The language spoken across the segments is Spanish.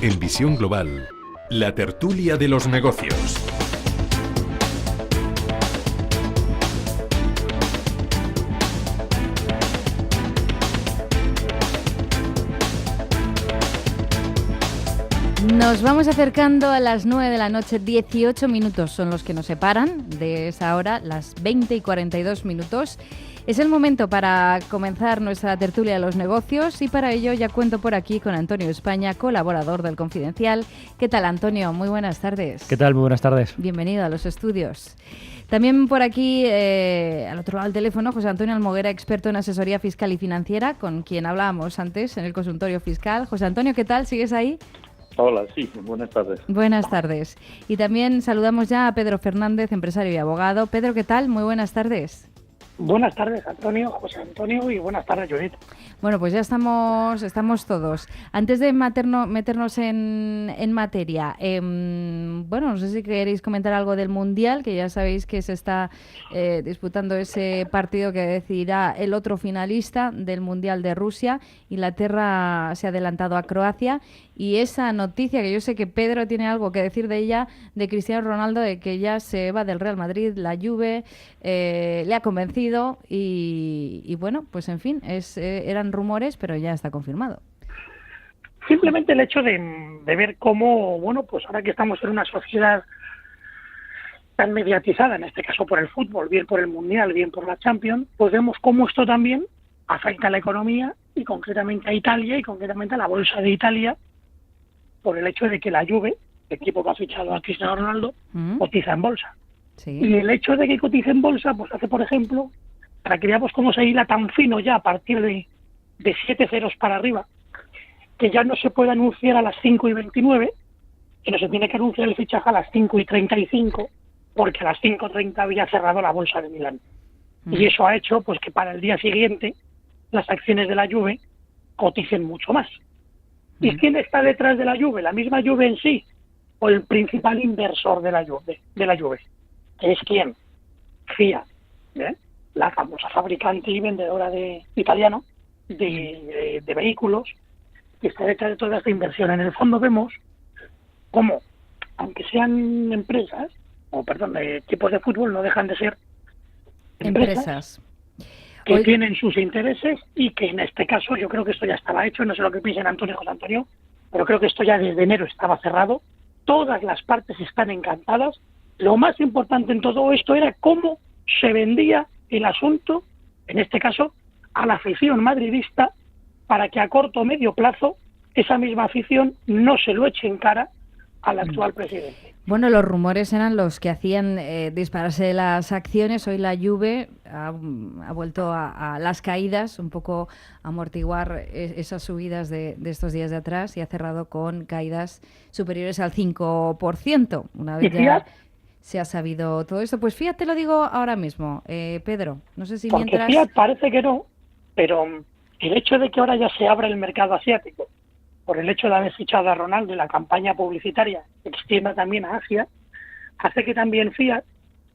En Visión Global, la tertulia de los negocios. Nos vamos acercando a las 9 de la noche, 18 minutos son los que nos separan de esa hora, las 20 y 42 minutos. Es el momento para comenzar nuestra tertulia de los negocios y para ello ya cuento por aquí con Antonio España, colaborador del Confidencial. ¿Qué tal, Antonio? Muy buenas tardes. ¿Qué tal? Muy buenas tardes. Bienvenido a los estudios. También por aquí, al otro lado del teléfono, José Antonio Almoguera, experto en asesoría fiscal y financiera, con quien hablábamos antes en el consultorio fiscal. José Antonio, ¿qué tal? ¿Sigues ahí? Hola, sí, buenas tardes. Buenas tardes. Y también saludamos ya a Pedro Fernández, empresario y abogado. Pedro, ¿qué tal? Muy buenas tardes. Buenas tardes, Antonio, José Antonio, y buenas tardes, Judith. Bueno, pues ya estamos todos. Antes de meternos en materia, bueno, no sé si queréis comentar algo del Mundial, que ya sabéis que se está disputando ese partido que decidirá el otro finalista del Mundial de Rusia. Inglaterra se ha adelantado a Croacia. Y esa noticia, que yo sé que Pedro tiene algo que decir de ella, de Cristiano Ronaldo, de que ya se va del Real Madrid, la Juve le ha convencido y bueno, pues en fin, eran rumores, pero ya está confirmado. Simplemente el hecho de ver cómo, bueno, pues ahora que estamos en una sociedad tan mediatizada, en este caso por el fútbol, bien por el Mundial, bien por la Champions, pues vemos cómo esto también afecta a la economía y concretamente a Italia y concretamente a la bolsa de Italia, por el hecho de que la Juve, el equipo que ha fichado a Cristiano Ronaldo, cotiza en bolsa. Sí. Y el hecho de que cotice en bolsa, pues hace, por ejemplo, para que veamos cómo se hila tan fino ya a partir de 7 ceros para arriba, que ya no se puede anunciar a las 5:29, sino se tiene que anunciar el fichaje a las 5:35, porque a las 5:30 había cerrado la bolsa de Milán. Y eso ha hecho pues que para el día siguiente las acciones de la Juve coticen mucho más. ¿Y quién está detrás de la Juve? ¿La misma Juve en sí? ¿O el principal inversor de la Juve? ¿Que es quién? Fiat, ¿eh? La famosa fabricante y vendedora italiano de vehículos, que está detrás de toda esta inversión. En el fondo vemos cómo, aunque sean empresas, equipos de fútbol, no dejan de ser empresas. Que tienen sus intereses y que en este caso yo creo que esto ya estaba hecho, no sé lo que piensen Antonio y José Antonio, pero creo que esto ya desde enero estaba cerrado, todas las partes están encantadas. Lo más importante en todo esto era cómo se vendía el asunto, en este caso, a la afición madridista, para que a corto o medio plazo esa misma afición no se lo eche en cara al actual presidente. Bueno, los rumores eran los que hacían dispararse las acciones. Hoy la Juve ha vuelto a las caídas, un poco amortiguar esas subidas de estos días de atrás, y ha cerrado con caídas superiores al 5%. Una vez ya se ha sabido todo esto. Pues Fiat te lo digo ahora mismo, Pedro. No sé si porque mientras... Fiat parece que no, pero el hecho de que ahora ya se abra el mercado asiático, por el hecho de haber fichado a Ronaldo y la campaña publicitaria se extienda también a Asia, hace que también Fiat,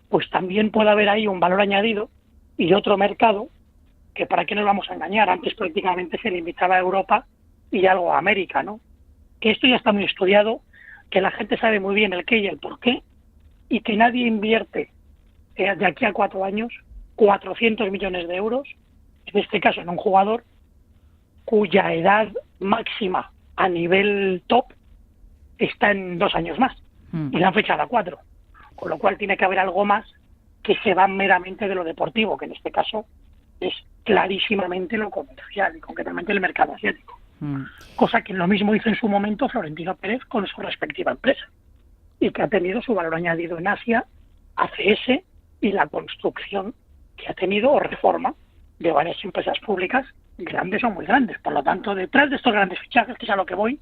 pues también pueda haber ahí un valor añadido y otro mercado, que para qué nos vamos a engañar, antes prácticamente se limitaba a Europa y algo a América, ¿no? Que esto ya está muy estudiado, que la gente sabe muy bien el qué y el por qué, y que nadie invierte de aquí a 4 años 400 millones de euros, en este caso en un jugador cuya edad máxima a nivel top está en 2 años más, y la han fechado a 4, con lo cual tiene que haber algo más que se va meramente de lo deportivo, que en este caso es clarísimamente lo comercial y concretamente el mercado asiático, cosa que lo mismo hizo en su momento Florentino Pérez con su respectiva empresa y que ha tenido su valor añadido en Asia, ACS, y la construcción que ha tenido o reforma de varias empresas públicas grandes o muy grandes. Por lo tanto, detrás de estos grandes fichajes, que es a lo que voy,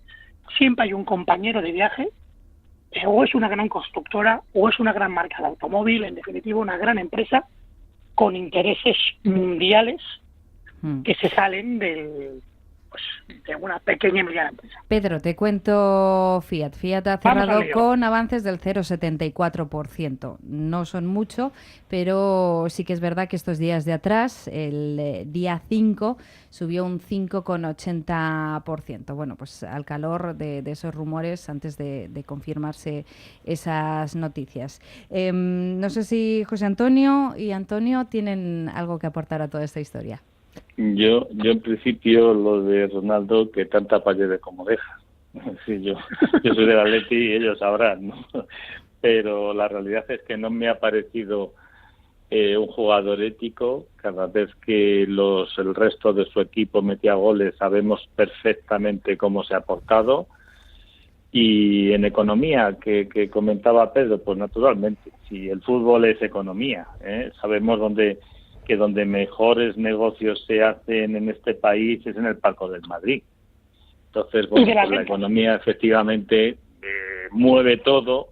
siempre hay un compañero de viaje, o es una gran constructora, o es una gran marca de automóvil, en definitiva una gran empresa con intereses mundiales que se salen pues de una pequeña y mediana empresa. Pedro, te cuento Fiat. Fiat ha Vamos cerrado al lío. con avances del 0,74%. No son mucho, pero sí que es verdad que estos días de atrás, el día 5, subió un 5,80%. Bueno, pues al calor de esos rumores antes de confirmarse esas noticias. No sé si José Antonio y Antonio tienen algo que aportar a toda esta historia. Yo en principio lo de Ronaldo, que tanta lleve como deja. Sí, yo soy del Atleti y ellos sabrán, ¿no? Pero la realidad es que no me ha parecido un jugador ético. Cada vez que el resto de su equipo metía goles, sabemos perfectamente cómo se ha portado. Y en economía, que comentaba Pedro, pues naturalmente, si el fútbol es economía, sabemos que donde mejores negocios se hacen en este país es en el Palco del Madrid. Entonces, bueno, pues la economía efectivamente mueve todo,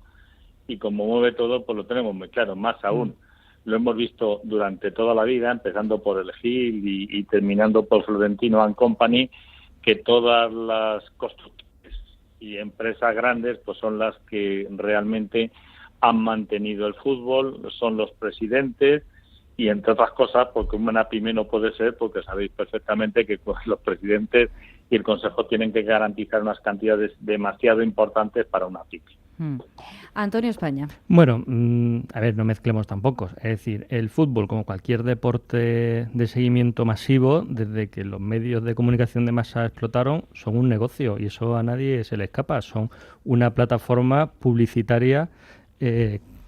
y como mueve todo, pues lo tenemos muy claro. Más aún, lo hemos visto durante toda la vida, empezando por el Gil y terminando por Florentino and Company, que todas las constructoras y empresas grandes pues son las que realmente han mantenido el fútbol, son los presidentes, y entre otras cosas porque una pyme no puede ser, porque sabéis perfectamente que los presidentes y el Consejo tienen que garantizar unas cantidades demasiado importantes para una pyme. Antonio España. Bueno, a ver, no mezclemos tampoco. Es decir, el fútbol, como cualquier deporte de seguimiento masivo, desde que los medios de comunicación de masa explotaron, son un negocio, y eso a nadie se le escapa. Son una plataforma publicitaria,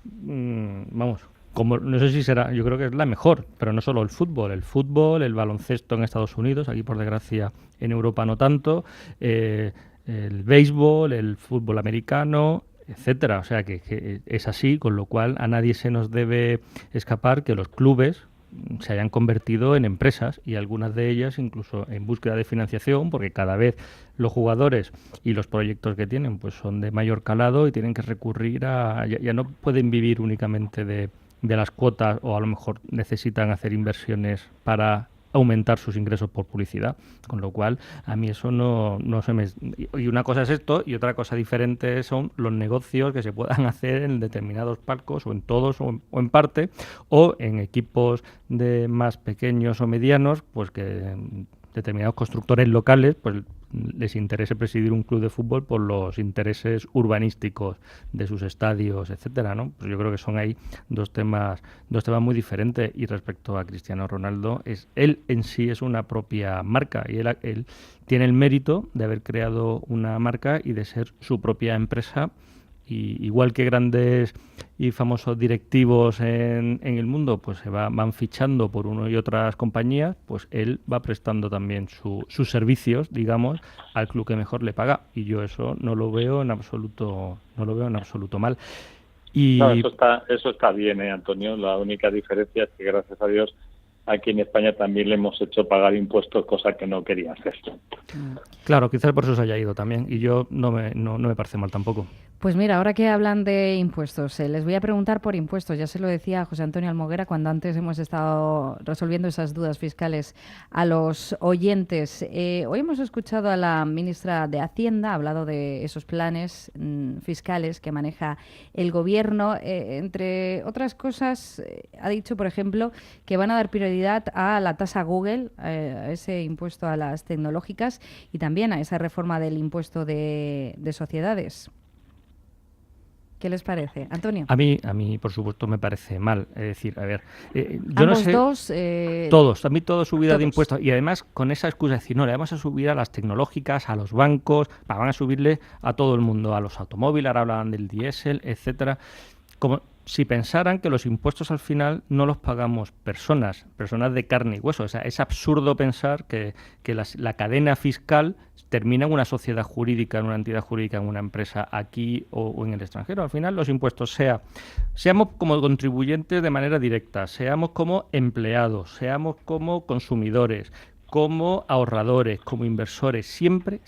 vamos, como no sé si será, yo creo que es la mejor, pero no solo el fútbol, el baloncesto en Estados Unidos, aquí por desgracia en Europa no tanto, el béisbol, el fútbol americano, etcétera. O sea que es así, con lo cual a nadie se nos debe escapar que los clubes se hayan convertido en empresas, y algunas de ellas incluso en búsqueda de financiación, porque cada vez los jugadores y los proyectos que tienen pues son de mayor calado y tienen que recurrir ya no pueden vivir únicamente de las cuotas, o a lo mejor necesitan hacer inversiones para aumentar sus ingresos por publicidad, con lo cual a mí eso no se me... Y una cosa es esto, y otra cosa diferente son los negocios que se puedan hacer en determinados palcos, o en todos, o en parte, o en equipos de más pequeños o medianos, pues que determinados constructores locales pues les interese presidir un club de fútbol por los intereses urbanísticos de sus estadios, etcétera, ¿no? Pues yo creo que son ahí dos temas muy diferentes. Y respecto a Cristiano Ronaldo, él en sí es una propia marca, y él tiene el mérito de haber creado una marca y de ser su propia empresa. Y igual que grandes y famosos directivos en el mundo pues van fichando por uno y otras compañías, pues él va prestando también sus servicios, digamos, al club que mejor le paga, y yo eso no lo veo en absoluto mal. Y no, eso está bien, Antonio. La única diferencia es que, gracias a Dios, aquí en España también le hemos hecho pagar impuestos, cosa que no quería hacer. Claro, quizás por eso se haya ido también, y yo no me parece mal tampoco. Pues mira, ahora que hablan de impuestos, les voy a preguntar por impuestos. Ya se lo decía a José Antonio Almoguera cuando antes hemos estado resolviendo esas dudas fiscales a los oyentes. Hoy hemos escuchado a la ministra de Hacienda, ha hablado de esos planes fiscales que maneja el Gobierno. Entre otras cosas, ha dicho, por ejemplo, que van a dar prioridad a la tasa Google, a ese impuesto a las tecnológicas, y también a esa reforma del impuesto de sociedades. ¿Qué les parece, Antonio? A mí, por supuesto, me parece mal. Es decir, a ver, yo ambos no sé... Todos, a mí todo subida de impuestos. Y además con esa excusa de decir, no, le vamos a subir a las tecnológicas, a los bancos, van a subirle a todo el mundo, a los automóviles, ahora hablaban del diésel, etcétera. Como si pensaran que los impuestos al final no los pagamos personas de carne y hueso. O sea, es absurdo pensar que la cadena fiscal termina en una sociedad jurídica, en una entidad jurídica, en una empresa aquí o en el extranjero. Al final los impuestos, seamos como contribuyentes de manera directa, seamos como empleados, seamos como consumidores, como ahorradores, como inversores, siempre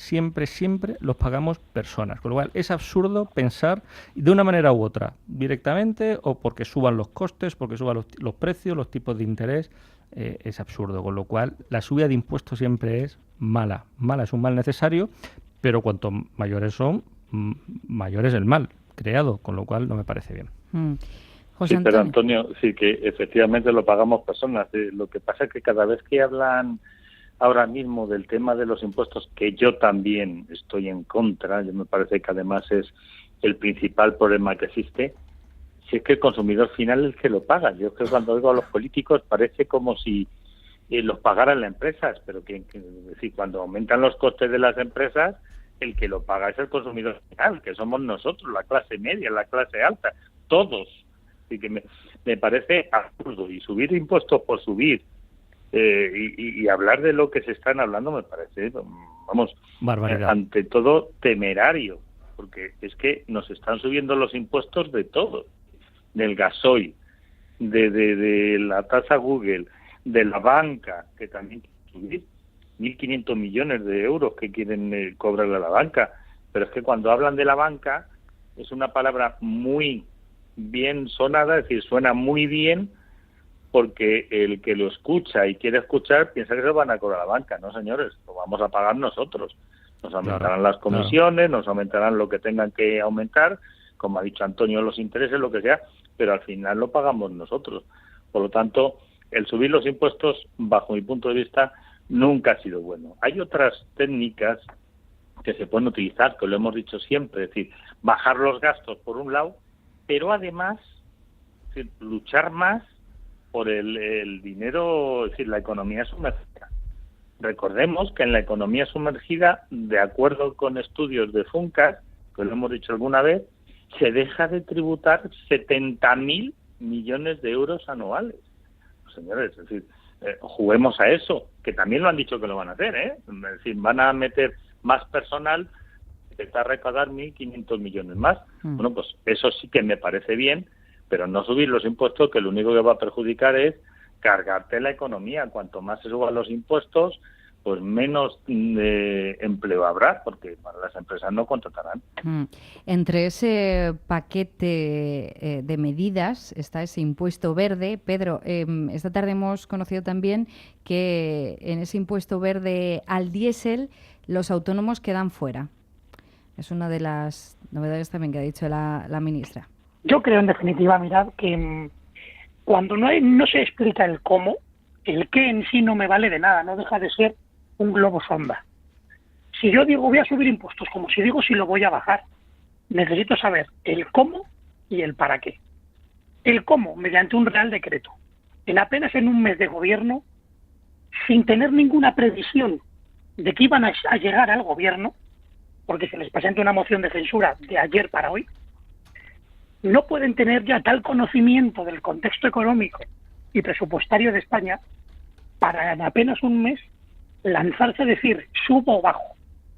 los pagamos personas. Con lo cual es absurdo pensar de una manera u otra, directamente o porque suban los costes, porque suban los precios, los tipos de interés. es absurdo. Con lo cual, la subida de impuestos siempre es mala. Mala, es un mal necesario, pero cuanto mayores son, mayor es el mal creado, con lo cual no me parece bien. José Sí, pero Antonio. Antonio, sí que efectivamente lo pagamos personas. Lo que pasa es que cada vez que hablan ahora mismo del tema de los impuestos, que yo también estoy en contra, yo me parece que además es el principal problema que existe, si es que el consumidor final es el que lo paga. Yo creo que cuando oigo a los políticos parece como si los pagaran las empresas, pero es decir, cuando aumentan los costes de las empresas, el que lo paga es el consumidor final, que somos nosotros, la clase media, la clase alta, todos. Así que me parece absurdo, y subir impuestos por subir y hablar de lo que se están hablando me parece, vamos, barbaridad. Ante todo temerario, porque es que nos están subiendo los impuestos de todo, del gasoil, de la tasa Google, de la banca, que también quiere subir 1.500 millones de euros que quieren cobrarle a la banca. Pero es que cuando hablan de la banca es una palabra muy bien sonada, es decir, suena muy bien, porque el que lo escucha y quiere escuchar piensa que se lo van a cobrar a la banca. No, señores, lo vamos a pagar nosotros. Nos aumentarán las comisiones, nos aumentarán lo que tengan que aumentar, como ha dicho Antonio, los intereses, lo que sea, pero al final lo pagamos nosotros. Por lo tanto, el subir los impuestos, bajo mi punto de vista, nunca ha sido bueno. Hay otras técnicas que se pueden utilizar, que lo hemos dicho siempre, es decir, bajar los gastos por un lado, pero además luchar más por el dinero, es decir, la economía sumergida. Recordemos que en la economía sumergida, de acuerdo con estudios de FUNCAS, que lo hemos dicho alguna vez, se deja de tributar 70.000 millones de euros anuales. Señores, es decir, juguemos a eso, que también lo han dicho que lo van a hacer, ¿eh? Es decir, van a meter más personal, intentar recaudar 1.500 millones más. Bueno, pues eso sí que me parece bien, pero no subir los impuestos, que lo único que va a perjudicar es cargarte la economía. Cuanto más se suban los impuestos, pues menos empleo habrá, porque las empresas no contratarán. Entre ese paquete de medidas está ese impuesto verde. Pedro, esta tarde hemos conocido también que en ese impuesto verde al diésel los autónomos quedan fuera. Es una de las novedades también que ha dicho la ministra. Yo creo, en definitiva, mirad, que cuando no se explica el cómo, el qué en sí no me vale de nada, no deja de ser un globo sonda. Si yo digo voy a subir impuestos, como si digo si lo voy a bajar, necesito saber el cómo y el para qué. El cómo, mediante un real decreto, apenas en un mes de gobierno, sin tener ninguna previsión de que iban a llegar al gobierno, porque se les presenta una moción de censura de ayer para hoy, no pueden tener ya tal conocimiento del contexto económico y presupuestario de España para en apenas un mes lanzarse a decir subo o bajo.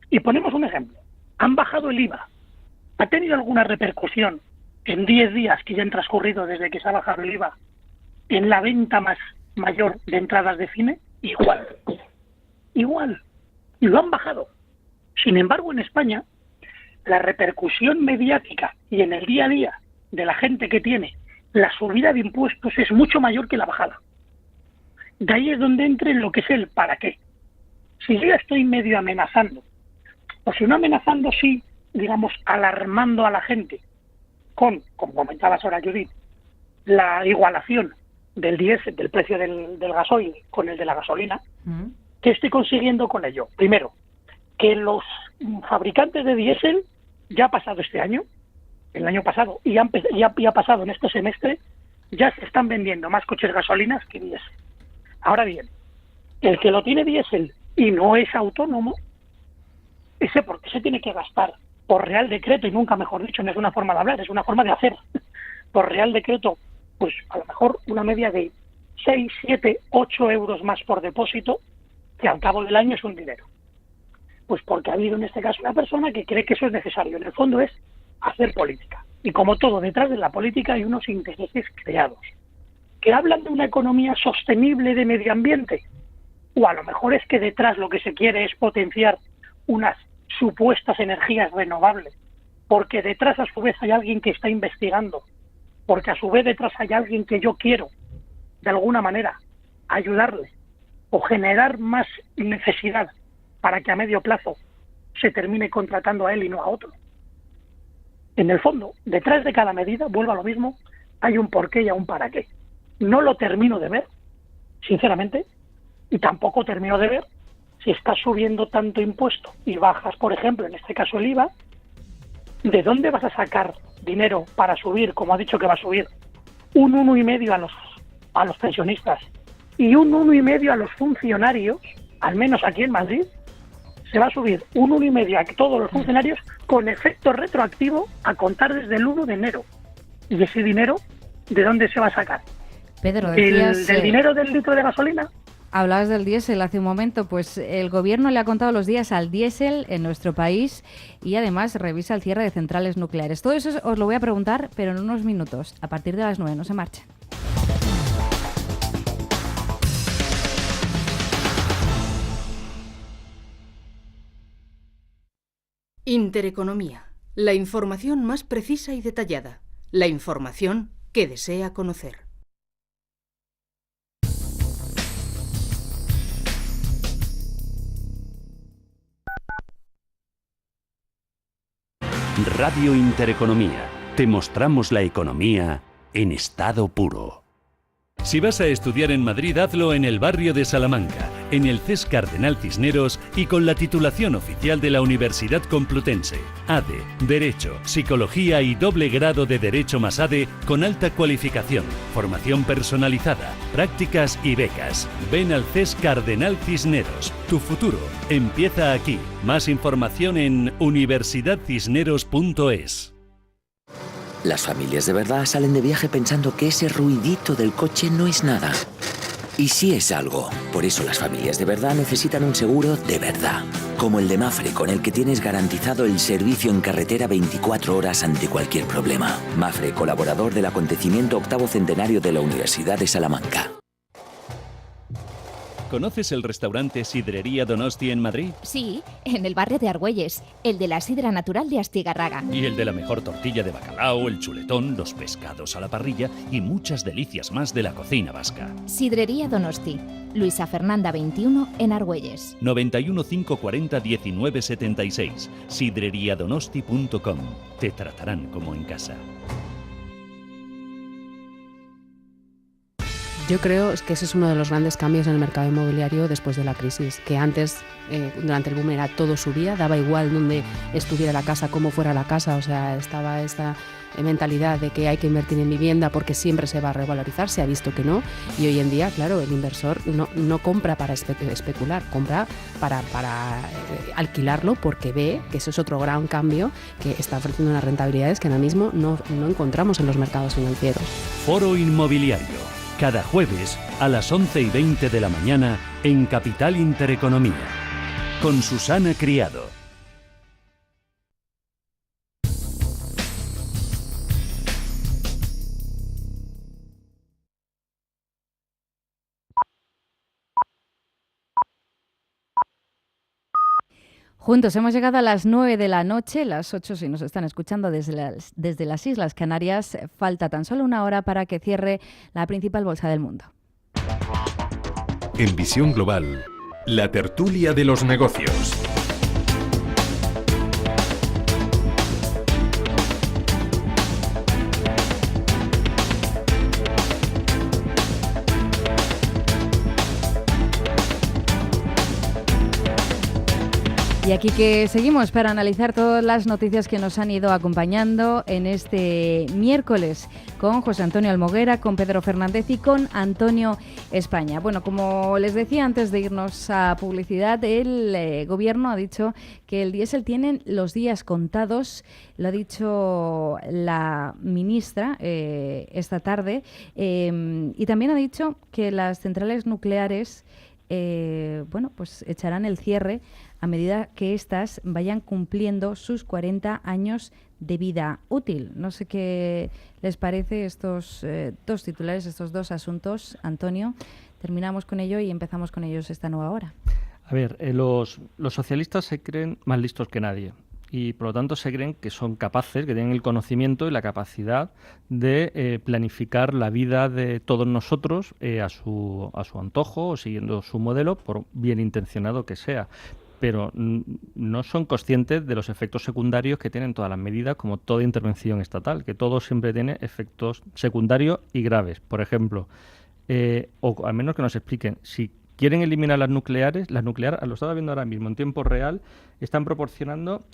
Y ponemos un ejemplo. Han bajado el IVA. ¿Ha tenido alguna repercusión en 10 días que ya han transcurrido desde que se ha bajado el IVA en la venta mayor de entradas de cine? Igual. Y lo han bajado. Sin embargo, en España, la repercusión mediática y en el día a día de la gente que tiene la subida de impuestos es mucho mayor que la bajada. De ahí es donde entra en lo que es el para qué. Si yo ya estoy medio amenazando, o si no amenazando, sí, digamos, alarmando a la gente con, como comentabas ahora, Judith, la igualación del diésel, del precio del gasoil con el de la gasolina, ¿qué estoy consiguiendo con ello? Primero, que los fabricantes de diésel, ya ha pasado este año, el año pasado, y ha pasado en este semestre, ya se están vendiendo más coches gasolinas que diésel. Ahora bien, el que lo tiene diésel y no es autónomo, ese porque se tiene que gastar por real decreto, y nunca mejor dicho, no es una forma de hablar, es una forma de hacer, por real decreto, pues a lo mejor una media de 6, 7, 8 euros más por depósito, que al cabo del año es un dinero. Pues porque ha habido en este caso una persona que cree que eso es necesario. En el fondo es hacer política. Y como todo, detrás de la política hay unos intereses creados, que hablan de una economía sostenible de medio ambiente, o a lo mejor es que detrás lo que se quiere es potenciar unas supuestas energías renovables, porque detrás a su vez hay alguien que está investigando, porque a su vez detrás hay alguien que yo quiero, de alguna manera, ayudarle o generar más necesidad para que a medio plazo se termine contratando a él y no a otro. En el fondo, detrás de cada medida, vuelvo a lo mismo, hay un porqué y un para qué. No lo termino de ver, sinceramente, y tampoco termino de ver si estás subiendo tanto impuesto y bajas, por ejemplo, en este caso el IVA, ¿de dónde vas a sacar dinero para subir, como ha dicho que va a subir, un 1,5 a los pensionistas y un 1,5 a los funcionarios, al menos aquí en Madrid? Se va a subir un 1,5 a todos los funcionarios con efecto retroactivo a contar desde el 1 de enero. ¿Y ese dinero de dónde se va a sacar? Pedro, decías, ¿Del dinero del litro de gasolina? hablabas del diésel hace un momento, pues el gobierno le ha contado los días al diésel en nuestro país y además revisa el cierre de centrales nucleares. Todo eso os lo voy a preguntar, pero en unos minutos, a partir de las 9, no se marchen. Intereconomía, la información más precisa y detallada, la información que desea conocer. Radio Intereconomía. Te mostramos la economía en estado puro. Si vas a estudiar en Madrid, hazlo en el barrio de Salamanca, en el CES Cardenal Cisneros y con la titulación oficial de la Universidad Complutense. ADE, Derecho, Psicología y doble grado de Derecho más ADE con alta cualificación, formación personalizada, prácticas y becas. Ven al CES Cardenal Cisneros. Tu futuro empieza aquí. Más información en universidadcisneros.es. Las familias de verdad salen de viaje pensando que ese ruidito del coche no es nada. Y sí es algo. Por eso las familias de verdad necesitan un seguro de verdad. Como el de Mapfre, con el que tienes garantizado el servicio en carretera 24 horas ante cualquier problema. Mapfre, colaborador del acontecimiento 8º centenario de la Universidad de Salamanca. ¿Conoces el restaurante Sidrería Donosti en Madrid? Sí, en el barrio de Argüelles, el de la sidra natural de Astigarraga. Y el de la mejor tortilla de bacalao, el chuletón, los pescados a la parrilla y muchas delicias más de la cocina vasca. Sidrería Donosti, Luisa Fernanda 21 en Argüelles. 91 540 1976. sidreriadonosti.com. Te tratarán como en casa. Yo creo que ese es uno de los grandes cambios en el mercado inmobiliario después de la crisis, que antes, durante el boom, era todo subía, daba igual dónde estuviera la casa, cómo fuera la casa, o sea, estaba esta mentalidad de que hay que invertir en vivienda porque siempre se va a revalorizar, se ha visto que no, y hoy en día, claro, el inversor no compra para especular, compra para alquilarlo porque ve que eso es otro gran cambio que está ofreciendo unas rentabilidades que ahora mismo no encontramos en los mercados financieros. Foro Inmobiliario. Cada jueves a las 11:20 de la mañana en Capital Intereconomía. Con Susana Criado. Juntos hemos llegado a las 9 de la noche, las 8 si nos están escuchando desde las Islas Canarias. Falta tan solo una hora para que cierre la principal bolsa del mundo. En Visión Global, la tertulia de los negocios. Y aquí que seguimos para analizar todas las noticias que nos han ido acompañando en este miércoles con José Antonio Almoguera, con Pedro Fernández y con Antonio España. Bueno, como les decía antes de irnos a publicidad, el gobierno ha dicho que el diésel tiene los días contados, lo ha dicho la ministra esta tarde, y también ha dicho que las centrales nucleares pues echarán el cierre a medida que éstas vayan cumpliendo sus 40 años de vida útil. No sé qué les parece estos dos titulares, estos dos asuntos, Antonio. Terminamos con ello y empezamos con ellos esta nueva hora. A ver, los socialistas se creen más listos que nadie. y por lo tanto se creen que son capaces, que tienen el conocimiento y la capacidad de planificar la vida de todos nosotros a su antojo o siguiendo su modelo, por bien intencionado que sea. Pero no son conscientes de los efectos secundarios que tienen todas las medidas, como toda intervención estatal, que todo siempre tiene efectos secundarios y graves. Por ejemplo, o al menos que nos expliquen, si quieren eliminar las nucleares, lo estaba viendo ahora mismo, en tiempo real, están proporcionando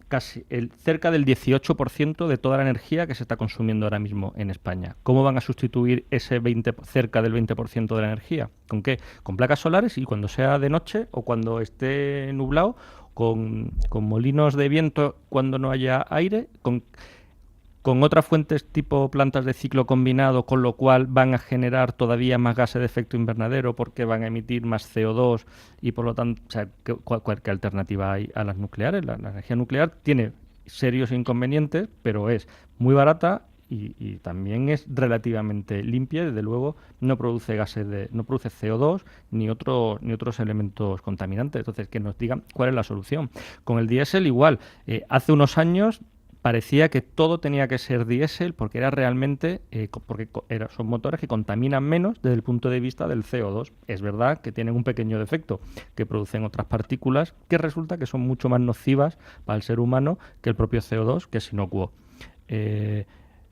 cerca del 18% de toda la energía que se está consumiendo ahora mismo en España. ¿Cómo van a sustituir ese cerca del 20% de la energía? ¿Con qué? Con placas solares, y cuando sea de noche o cuando esté nublado, con molinos de viento cuando no haya aire, con otras fuentes tipo plantas de ciclo combinado, con lo cual van a generar todavía más gases de efecto invernadero porque van a emitir más CO2 y por lo tanto, o sea, ¿qué alternativa hay a las nucleares? La energía nuclear tiene serios inconvenientes, pero es muy barata y también es relativamente limpia. Desde luego no produce no produce CO2 ni otros elementos contaminantes. Entonces, que nos digan cuál es la solución. Con el diésel igual. Hace unos años parecía que todo tenía que ser diésel porque era realmente son motores que contaminan menos desde el punto de vista del CO2. Es verdad que tienen un pequeño defecto, que producen otras partículas que resulta que son mucho más nocivas para el ser humano que el propio CO2, que es inocuo.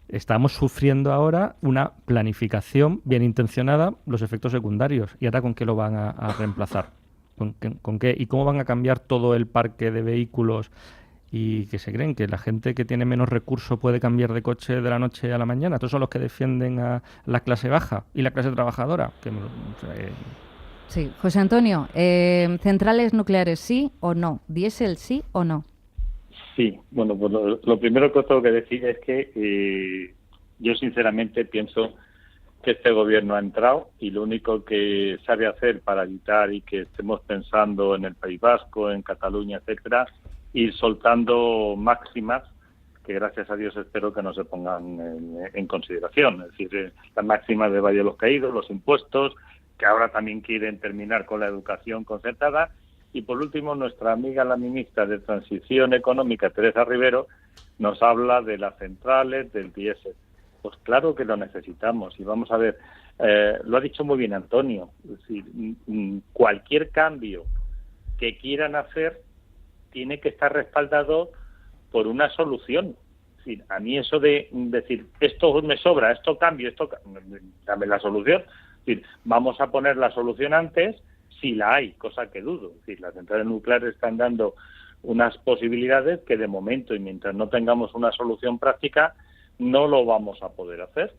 Estamos sufriendo ahora una planificación bien intencionada, los efectos secundarios. ¿Y ahora con qué lo van a reemplazar? ¿Con qué? ¿Y cómo van a cambiar todo el parque de vehículos? Y que se creen que la gente que tiene menos recursos puede cambiar de coche de la noche a la mañana. Estos son los que defienden a la clase baja y la clase trabajadora. Sí, José Antonio, ¿centrales nucleares sí o no? ¿Diésel sí o no? Sí, bueno, pues lo primero que tengo que decir es que yo sinceramente pienso que este gobierno ha entrado y lo único que sabe hacer para evitar y que estemos pensando en el País Vasco, en Cataluña, etcétera, ir soltando máximas que gracias a Dios espero que no se pongan en consideración. Es decir, las máximas de Valle de los Caídos, los impuestos, que ahora también quieren terminar con la educación concertada. Y por último, nuestra amiga la ministra de Transición Económica, Teresa Rivero, nos habla de las centrales, del diésel. Pues claro que lo necesitamos. Y vamos a ver, lo ha dicho muy bien Antonio, es decir, cualquier cambio que quieran hacer tiene que estar respaldado por una solución. Es decir, a mí eso de decir, esto me sobra, esto cambio, dame la solución. Es decir, vamos a poner la solución antes, si la hay, cosa que dudo. Es decir, las centrales nucleares están dando unas posibilidades que de momento, y mientras no tengamos una solución práctica, no lo vamos a poder hacer.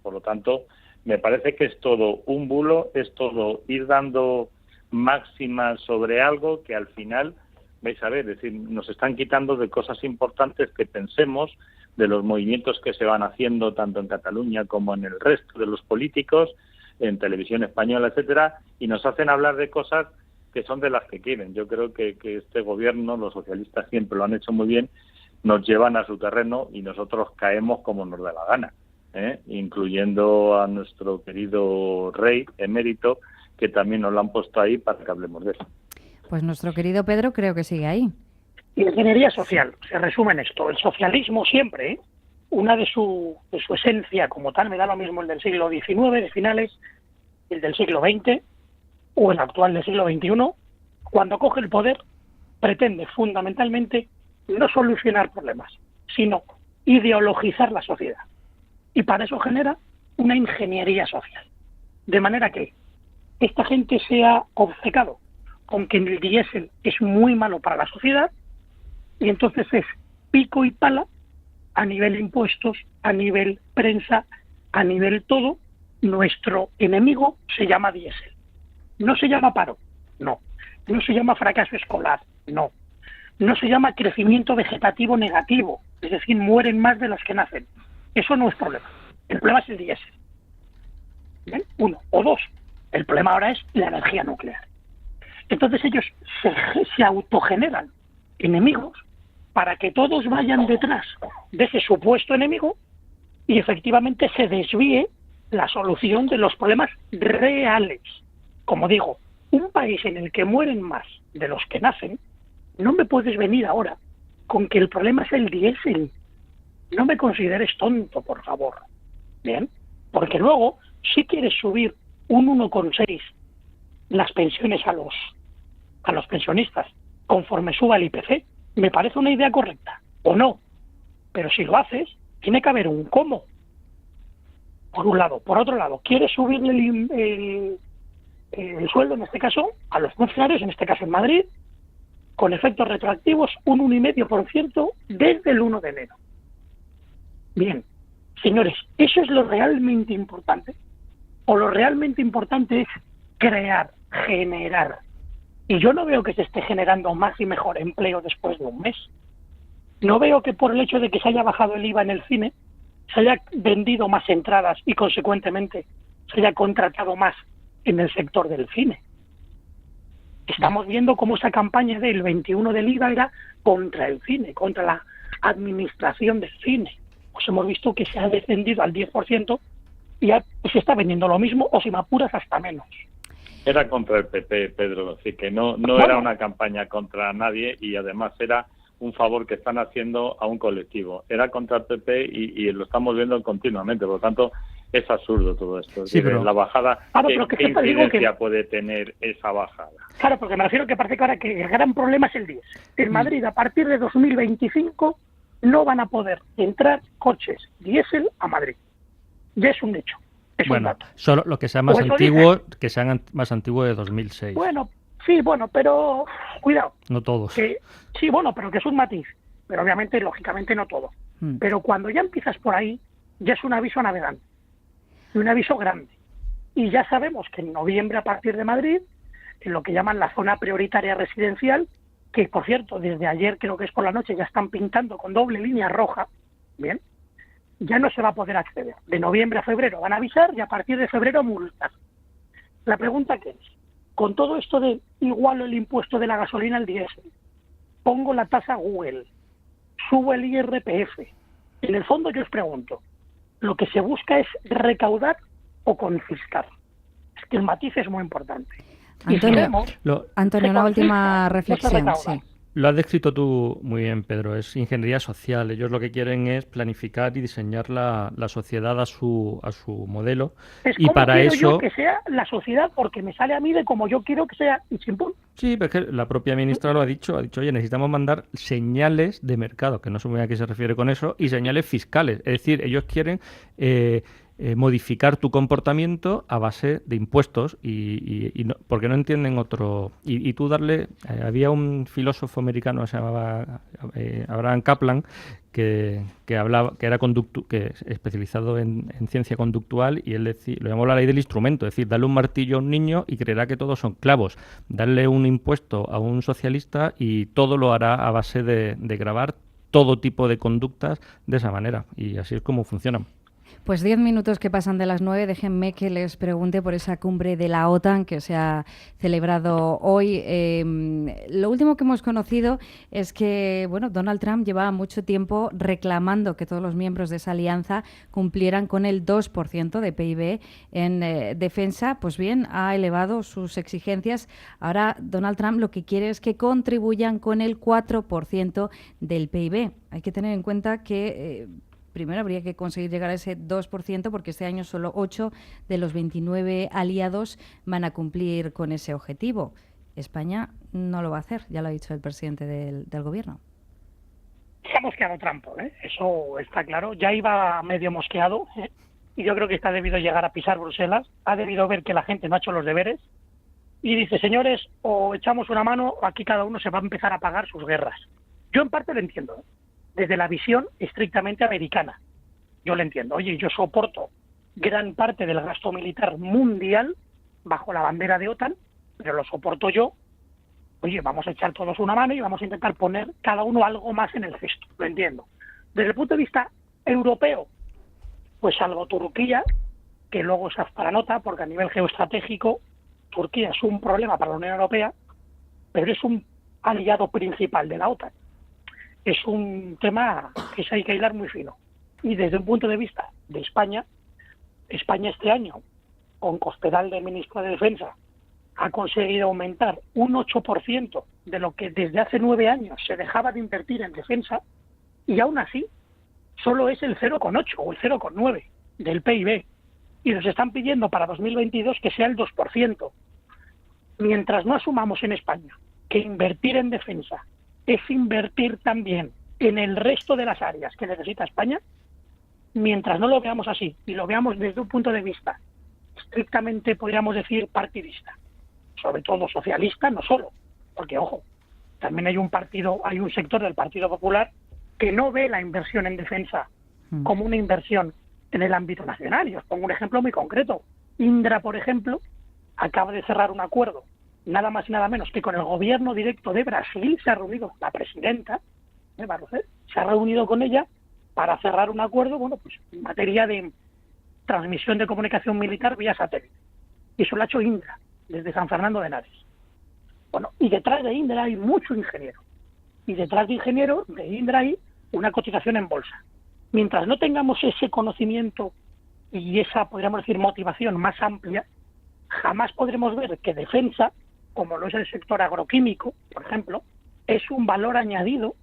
Por lo tanto, me parece que es todo un bulo, es todo ir dando máximas sobre algo que al final, vais a ver, es decir, nos están quitando de cosas importantes que pensemos, de los movimientos que se van haciendo tanto en Cataluña como en el resto de los políticos, en televisión española, etcétera, y nos hacen hablar de cosas que son de las que quieren. Yo creo que este gobierno, los socialistas siempre lo han hecho muy bien, nos llevan a su terreno y nosotros caemos como nos da la gana, incluyendo a nuestro querido rey emérito, que también nos lo han puesto ahí para que hablemos de eso. Pues nuestro querido Pedro creo que sigue ahí. Ingeniería social, se resume en esto. El socialismo siempre, una de su esencia como tal, me da lo mismo el del siglo XIX, de finales, el del siglo XX o el actual del siglo XXI, cuando coge el poder, pretende fundamentalmente no solucionar problemas, sino ideologizar la sociedad. Y para eso genera una ingeniería social. De manera que esta gente se ha obcecado con que el diésel es muy malo para la sociedad y entonces es pico y pala a nivel impuestos, a nivel prensa, a nivel todo. Nuestro enemigo se llama diésel. No se llama paro, no. No se llama fracaso escolar, no. No se llama crecimiento vegetativo negativo, es decir, mueren más de los que nacen. Eso no es problema. El problema es el diésel. ¿Bien? Uno. O dos, el problema ahora es la energía nuclear. Entonces ellos se autogeneran enemigos para que todos vayan detrás de ese supuesto enemigo y efectivamente se desvíe la solución de los problemas reales. Como digo, un país en el que mueren más de los que nacen, no me puedes venir ahora con que el problema es el diésel. No me consideres tonto, por favor. Bien, porque luego, si quieres subir un 1,6 las pensiones a los pensionistas, conforme suba el IPC, me parece una idea correcta, o no. Pero si lo haces, tiene que haber un cómo. Por un lado. Por otro lado, quieres subirle el sueldo, en este caso, a los funcionarios, en este caso en Madrid, con efectos retroactivos, un 1,5% desde el 1 de enero. Bien, señores, ¿eso es lo realmente importante? ¿O lo realmente importante es crear, generar? Y yo no veo que se esté generando más y mejor empleo después de un mes. No veo que por el hecho de que se haya bajado el IVA en el cine, se haya vendido más entradas y, consecuentemente, se haya contratado más en el sector del cine. Estamos viendo cómo esa campaña del 21 del IVA era contra el cine, contra la administración del cine. Pues hemos visto que se ha descendido al 10% y ya se está vendiendo lo mismo, o si me apuras, hasta menos. Era contra el PP, Pedro, así que no Bueno, era una campaña contra nadie, y además era un favor que están haciendo a un colectivo. Era contra el PP y lo estamos viendo continuamente, por lo tanto es absurdo todo esto. Sí, pero la bajada, claro, ¿qué incidencia puede tener esa bajada? Claro, porque me refiero que parece que ahora que el gran problema es el diésel. En Madrid, a partir de 2025, no van a poder entrar coches diésel a Madrid. Ya es un hecho. Es un Bueno, dato. solo los que sean más Pues eso antiguos, que sean más antiguos de 2006. Bueno, sí, pero cuidado. No todos. Que, sí, bueno, pero que es un matiz. Pero obviamente, lógicamente, no todo. Pero cuando ya empiezas por ahí, ya es un aviso a navegante. Y un aviso grande. Y ya sabemos que en noviembre, a partir de Madrid, en lo que llaman la zona prioritaria residencial, que por cierto, desde ayer, creo que es por la noche, ya están pintando con doble línea roja, bien, ya no se va a poder acceder. De noviembre a febrero van a avisar y a partir de febrero multas. La pregunta que es, con todo esto de igualo el impuesto de la gasolina al diésel, pongo la tasa Google, subo el IRPF, en el fondo yo os pregunto, ¿lo que se busca es recaudar o confiscar? Es que el matiz es muy importante. Antonio, una última reflexión. Sí. Lo has descrito tú muy bien, Pedro. Es ingeniería social. Ellos lo que quieren es planificar y diseñar la sociedad a su modelo. Es y para quiero eso yo que sea la sociedad, porque me sale a mí de como yo quiero que sea, y chimpún. Sí, pero es que la propia ministra lo ha dicho, oye, necesitamos mandar señales de mercado, que no sé muy bien a qué se refiere con eso, y señales fiscales. Es decir, ellos quieren modificar tu comportamiento a base de impuestos y no, porque no entienden otro. Y tú darle, había un filósofo americano que se llamaba Abraham Kaplan, que hablaba, que era especializado en ciencia conductual, y él lo llamó la ley del instrumento, es decir, darle un martillo a un niño y creerá que todos son clavos, darle un impuesto a un socialista y todo lo hará a base de gravar todo tipo de conductas de esa manera, y así es como funcionan. Pues 10 minutos que pasan de las 9, déjenme que les pregunte por esa cumbre de la OTAN que se ha celebrado hoy. Lo último que hemos conocido es que Donald Trump llevaba mucho tiempo reclamando que todos los miembros de esa alianza cumplieran con el 2% de PIB en defensa. Pues bien, ha elevado sus exigencias. Ahora Donald Trump lo que quiere es que contribuyan con el 4% del PIB. Hay que tener en cuenta que primero habría que conseguir llegar a ese 2%, porque este año solo 8 de los 29 aliados van a cumplir con ese objetivo. España no lo va a hacer, ya lo ha dicho el presidente del gobierno. Se ha mosqueado Trump, eso está claro. Ya iba medio mosqueado, y yo creo que está debido llegar a pisar Bruselas. Ha debido ver que la gente no ha hecho los deberes y dice, señores, o echamos una mano o aquí cada uno se va a empezar a pagar sus guerras. Yo en parte lo entiendo, desde la visión estrictamente americana. Yo lo entiendo. Oye, yo soporto gran parte del gasto militar mundial bajo la bandera de OTAN, pero lo soporto yo. Oye, vamos a echar todos una mano y vamos a intentar poner cada uno algo más en el cesto. Lo entiendo. Desde el punto de vista europeo, pues salvo Turquía, que luego es para nota, porque a nivel geoestratégico Turquía es un problema para la Unión Europea, pero es un aliado principal de la OTAN. Es un tema que hay que hilar muy fino. Y desde un punto de vista de España este año, con Cospedal de ministro de Defensa, ha conseguido aumentar un 8% de lo que desde hace 9 años se dejaba de invertir en defensa, y aún así solo es el 0,8 o el 0,9 del PIB, y nos están pidiendo para 2022 que sea el 2%. Mientras no asumamos en España que invertir en defensa es invertir también en el resto de las áreas que necesita España, mientras no lo veamos así y lo veamos desde un punto de vista estrictamente, podríamos decir, partidista, sobre todo socialista, no solo, porque, ojo, también hay un sector del Partido Popular que no ve la inversión en defensa como una inversión en el ámbito nacional. Y os pongo un ejemplo muy concreto. Indra, por ejemplo, acaba de cerrar un acuerdo, nada más y nada menos que con el gobierno directo de Brasil. Se ha reunido la presidenta, Barroso, se ha reunido con ella para cerrar un acuerdo, bueno, pues en materia de transmisión de comunicación militar vía satélite. Y eso lo ha hecho Indra, desde San Fernando de Henares. Bueno, y detrás de Indra hay mucho ingeniero. Y detrás de ingeniero, de Indra, hay una cotización en bolsa. Mientras no tengamos ese conocimiento y esa, podríamos decir, motivación más amplia, jamás podremos ver que defensa, como lo es el sector agroquímico, por ejemplo, es un valor añadido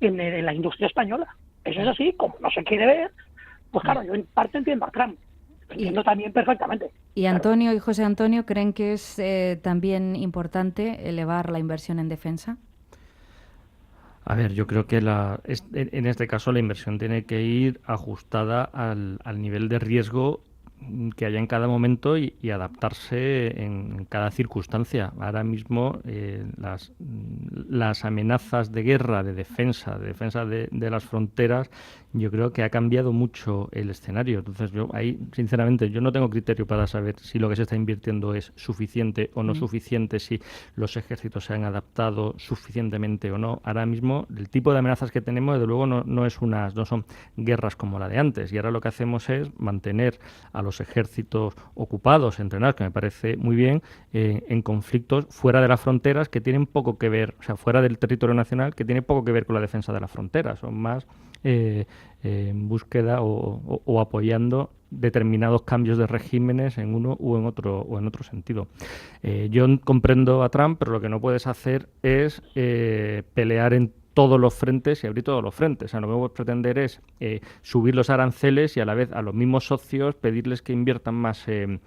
en la industria española. Eso es así, como no se quiere ver, pues claro, yo en parte entiendo a Trump, entiendo también perfectamente. ¿Y Antonio y José Antonio creen que es también importante elevar la inversión en defensa? A ver, yo creo que en este caso la inversión tiene que ir ajustada al nivel de riesgo que haya en cada momento y adaptarse en cada circunstancia. Ahora mismo las amenazas de guerra, de defensa de las fronteras, yo creo que ha cambiado mucho el escenario. Entonces yo ahí, sinceramente, yo no tengo criterio para saber si lo que se está invirtiendo es suficiente o no suficiente, si los ejércitos se han adaptado suficientemente o no. Ahora mismo el tipo de amenazas que tenemos, desde luego, no son guerras como la de antes. Y ahora lo que hacemos es mantener a los ejércitos ocupados, entrenados, que me parece muy bien, en conflictos fuera de las fronteras que tienen poco que ver, o sea, fuera del territorio nacional, que tiene poco que ver con la defensa de las fronteras. Son más en búsqueda o apoyando determinados cambios de regímenes en uno o en otro sentido. Yo comprendo a Trump, pero lo que no puedes hacer es pelear en todos los frentes y abrir todos los frentes. O sea, lo que podemos pretender es subir los aranceles y a la vez a los mismos socios pedirles que inviertan más en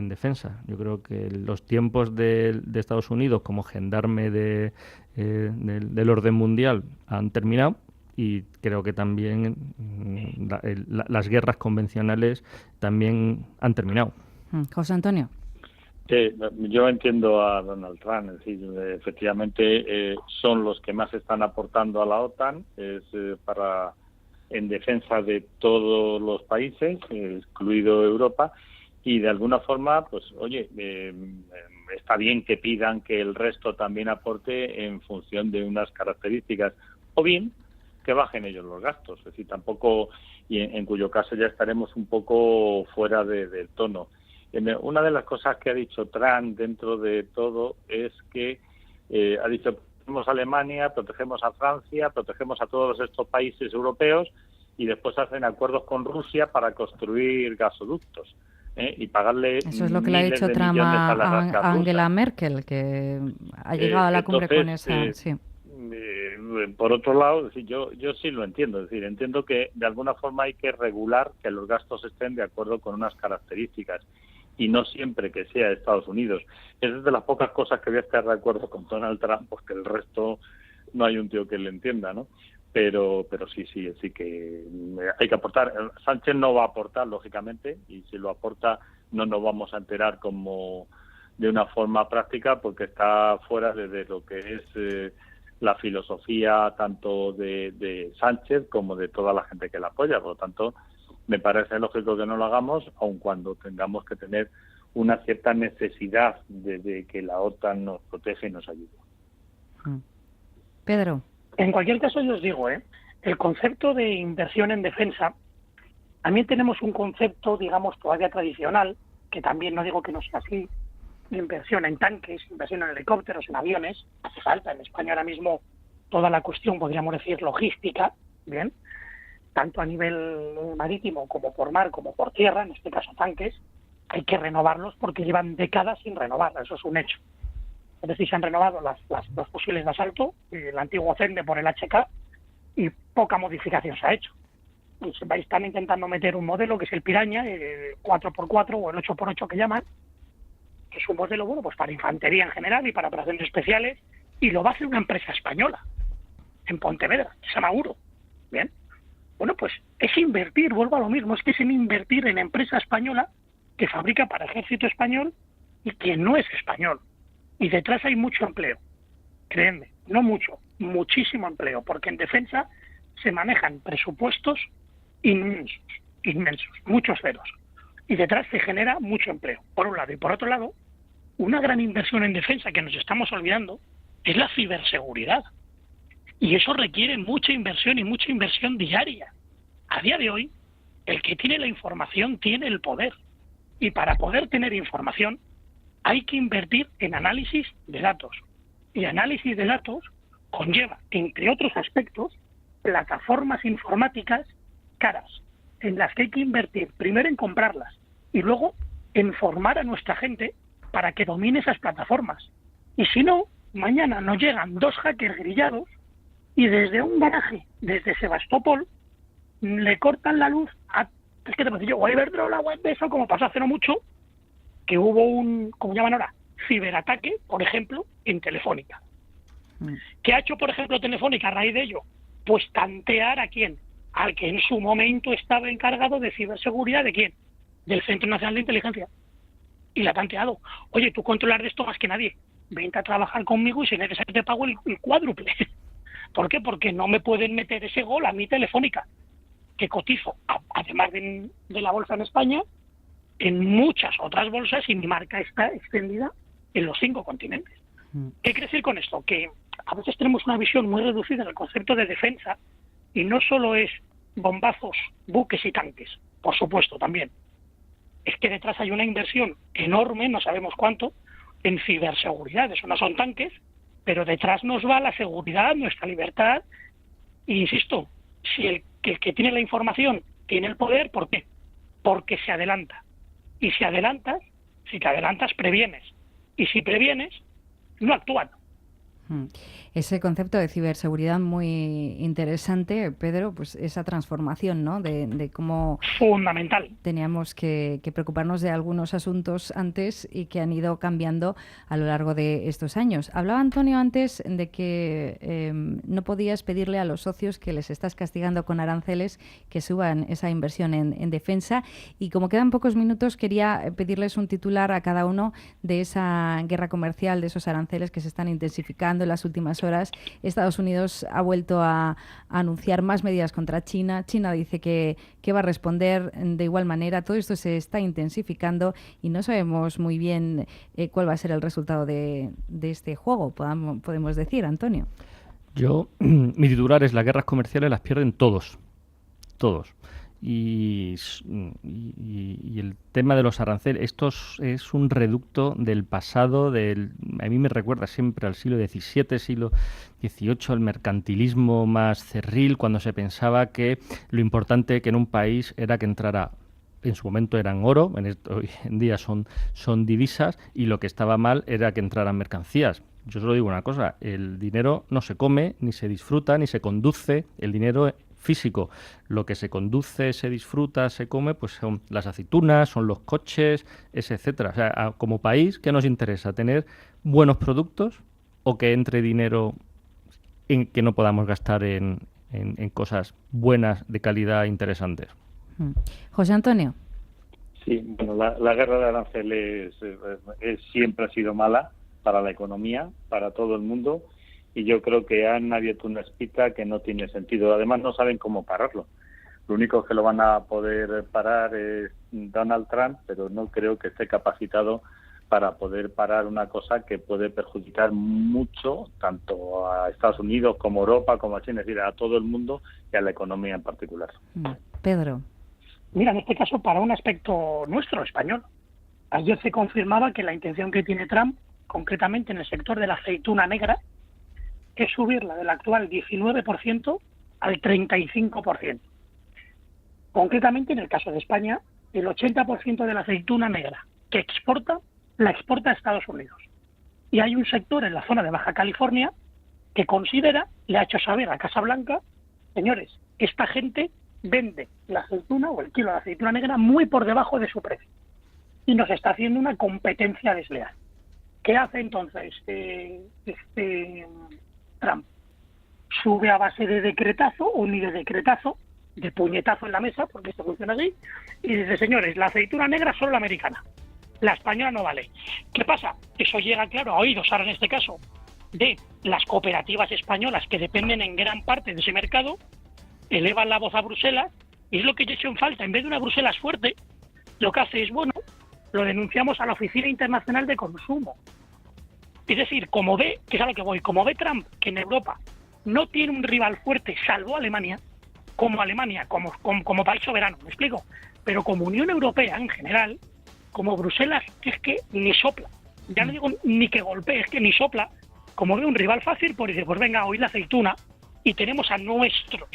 defensa. Yo creo que los tiempos de Estados Unidos como gendarme del orden mundial han terminado, y creo que también las guerras convencionales también han terminado. José Antonio. Yo entiendo a Donald Trump, es decir, efectivamente son los que más están aportando a la OTAN, en defensa de todos los países, incluido Europa, y de alguna forma, pues oye, está bien que pidan que el resto también aporte en función de unas características, o bien que bajen ellos los gastos, es decir, tampoco, y en cuyo caso ya estaremos un poco fuera del tono. Una de las cosas que ha dicho Trump dentro de todo es que ha dicho: protegemos a Alemania, protegemos a Francia, protegemos a todos estos países europeos, y después hacen acuerdos con Rusia para construir gasoductos y pagarle. Eso es lo que le ha dicho Trump a Angela Merkel, que ha llegado a la cumbre con esa. Sí. Por otro lado, yo sí lo entiendo, es decir, entiendo que de alguna forma hay que regular que los gastos estén de acuerdo con unas características, y no siempre que sea Estados Unidos. Es de las pocas cosas que voy a estar de acuerdo con Donald Trump, porque el resto no hay un tío que le entienda, ¿no? Pero sí que hay que aportar. Sánchez no va a aportar, lógicamente, y si lo aporta no nos vamos a enterar como de una forma práctica, porque está fuera de lo que es la filosofía tanto de Sánchez como de toda la gente que la apoya. Por lo tanto, me parece lógico que no lo hagamos, aun cuando tengamos que tener una cierta necesidad de que la OTAN nos protege y nos ayude. Pedro. En cualquier caso, yo os digo, el concepto de inversión en defensa, también tenemos un concepto, digamos, todavía tradicional, que también no digo que no sea así, de inversión en tanques, inversión en helicópteros, en aviones. Hace falta en España ahora mismo toda la cuestión, podríamos decir, logística, bien, tanto a nivel marítimo como por mar, como por tierra, en este caso tanques, hay que renovarlos porque llevan décadas sin renovar, eso es un hecho. Es decir, se han renovado los fusiles de asalto, el antiguo Cende por el HK, y poca modificación se ha hecho. Y están intentando meter un modelo que es el Piraña, el 4x4 o el 8x8 que llaman, que es un modelo bueno pues para infantería en general y para operaciones especiales, y lo va a hacer una empresa española en Pontevedra, que se llama Uro. Bien, bueno, pues es invertir, vuelvo a lo mismo, es que es invertir en empresa española que fabrica para ejército español y que no es español. Y detrás hay mucho empleo, créanme, no mucho, muchísimo empleo, porque en defensa se manejan presupuestos inmensos, muchos ceros. Y detrás se genera mucho empleo, por un lado. Y por otro lado, una gran inversión en defensa que nos estamos olvidando es la ciberseguridad. Y eso requiere mucha inversión y mucha inversión diaria. A día de hoy, el que tiene la información tiene el poder. Y para poder tener información hay que invertir en análisis de datos. Y análisis de datos conlleva, entre otros aspectos, plataformas informáticas caras, en las que hay que invertir primero en comprarlas y luego en formar a nuestra gente para que domine esas plataformas. Y si no, mañana nos llegan 2 hackers grillados y desde un garaje, desde Sebastopol, le cortan la luz a, es que te puedo decir yo, o a Iberdrola o a Endesa, como pasó hace no mucho, que hubo un, como llaman ahora, ciberataque, por ejemplo, en Telefónica. ¿Qué ha hecho, por ejemplo, Telefónica a raíz de ello? Pues tantear a quién, al que en su momento estaba encargado de ciberseguridad, ¿de quién? Del Centro Nacional de Inteligencia. Y la ha tanteado. Oye, tú controlas de esto más que nadie. Vente a trabajar conmigo y si necesario te pago el cuádruple. ¿Por qué? Porque no me pueden meter ese gol a mí Telefónica, que cotizo, además de la bolsa en España, en muchas otras bolsas y mi marca está extendida en los 5 continentes. ¿Qué quiere decir con esto? Que a veces tenemos una visión muy reducida del concepto de defensa y no solo es bombazos, buques y tanques, por supuesto también. Es que detrás hay una inversión enorme, no sabemos cuánto, en ciberseguridad. Eso no son tanques, pero detrás nos va la seguridad, nuestra libertad. E insisto, si el que tiene la información tiene el poder, ¿por qué? Porque se adelanta. Y si te adelantas, previenes. Y si previenes, no actúan. Ese concepto de ciberseguridad muy interesante, Pedro, pues esa transformación, ¿no? De cómo fundamental teníamos que preocuparnos de algunos asuntos antes y que han ido cambiando a lo largo de estos años. Hablaba Antonio antes de que no podías pedirle a los socios que les estás castigando con aranceles que suban esa inversión en defensa, y como quedan pocos minutos quería pedirles un titular a cada uno de esa guerra comercial, de esos aranceles que se están intensificando en las últimas horas. Estados Unidos ha vuelto a anunciar más medidas contra China. China dice que va a responder de igual manera. Todo esto se está intensificando y no sabemos muy bien cuál va a ser el resultado de este juego, podemos decir, Antonio. Mi titular es: las guerras comerciales las pierden todos. Y el tema de los aranceles, esto es un reducto del pasado, a mí me recuerda siempre al siglo XVII, siglo XVIII, el mercantilismo más cerril, cuando se pensaba que lo importante que en un país era que entrara, en su momento eran oro, hoy en día son divisas, y lo que estaba mal era que entraran mercancías. Yo solo digo una cosa: el dinero no se come, ni se disfruta, ni se conduce. El dinero físico, lo que se conduce, se disfruta, se come, pues son las aceitunas, son los coches, etcétera. O sea, como país, ¿qué nos interesa? ¿Tener buenos productos o que entre dinero en que no podamos gastar en cosas buenas, de calidad, interesantes? José Antonio. Sí, bueno, la guerra de aranceles siempre ha sido mala para la economía, para todo el mundo. Y yo creo que han abierto una espita que no tiene sentido. Además, no saben cómo pararlo. Lo único que lo van a poder parar es Donald Trump, pero no creo que esté capacitado para poder parar una cosa que puede perjudicar mucho tanto a Estados Unidos como a Europa, como a China, es decir, a todo el mundo y a la economía en particular. Pedro. Mira, en este caso, para un aspecto nuestro, español. Ayer se confirmaba que la intención que tiene Trump, concretamente en el sector de la aceituna negra, es subirla del actual 19% al 35%. Concretamente, en el caso de España, el 80% de la aceituna negra que exporta, la exporta a Estados Unidos. Y hay un sector en la zona de Baja California que considera, le ha hecho saber a Casa Blanca, señores, esta gente vende la aceituna o el kilo de aceituna negra muy por debajo de su precio. Y nos está haciendo una competencia desleal. ¿Qué hace entonces Trump? Sube a base de decretazo o ni de decretazo, de puñetazo en la mesa, porque esto funciona así, y dice, señores, la aceituna negra solo la americana, la española no vale. ¿Qué pasa? Eso llega, claro, a oídos, ahora en este caso, de las cooperativas españolas que dependen en gran parte de ese mercado, elevan la voz a Bruselas, y es lo que yo he hecho en falta. En vez de una Bruselas fuerte, lo que hace es, bueno, lo denunciamos a la Oficina Internacional de Consumo. Es decir, como ve, que es a lo que voy, como ve Trump que en Europa no tiene un rival fuerte, salvo Alemania, como país soberano, ¿me explico? Pero como Unión Europea en general, como Bruselas, es que ni sopla. Ya no digo ni que golpee, es que ni sopla. Como ve un rival fácil, pues dice, pues venga, hoy la aceituna, y tenemos a nuestros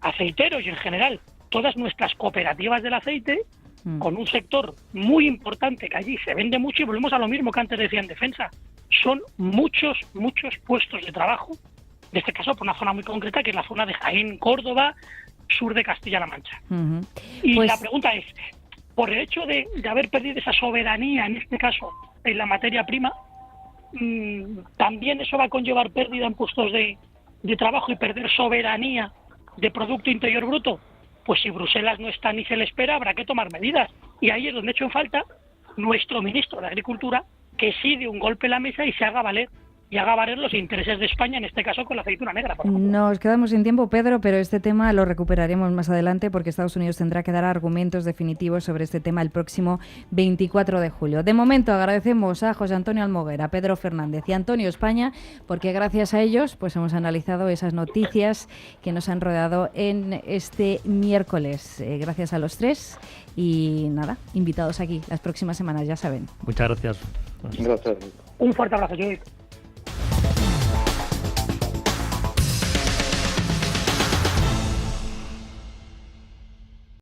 aceiteros y en general todas nuestras cooperativas del aceite, con un sector muy importante que allí se vende mucho, y volvemos a lo mismo que antes decía en defensa. Son muchos puestos de trabajo, en este caso por una zona muy concreta, que es la zona de Jaén, Córdoba, sur de Castilla-La Mancha. Y pues la pregunta es, por el hecho de haber perdido esa soberanía, en este caso, en la materia prima, ¿también eso va a conllevar pérdida en puestos de trabajo y perder soberanía de Producto Interior Bruto? Pues si Bruselas no está ni se le espera, habrá que tomar medidas. Y ahí es donde he hecho en falta nuestro ministro de Agricultura, que sí dé un golpe en la mesa y se haga valer los intereses de España, en este caso con la aceituna negra. Por ejemplo. Nos quedamos sin tiempo, Pedro, pero este tema lo recuperaremos más adelante porque Estados Unidos tendrá que dar argumentos definitivos sobre este tema el próximo 24 de julio. De momento agradecemos a José Antonio Almoguer, a Pedro Fernández y a Antonio España, porque gracias a ellos pues hemos analizado esas noticias que nos han rodeado en este miércoles. Gracias a los tres y nada, invitados aquí las próximas semanas, ya saben. Muchas gracias. Gracias. Un fuerte abrazo, Judith.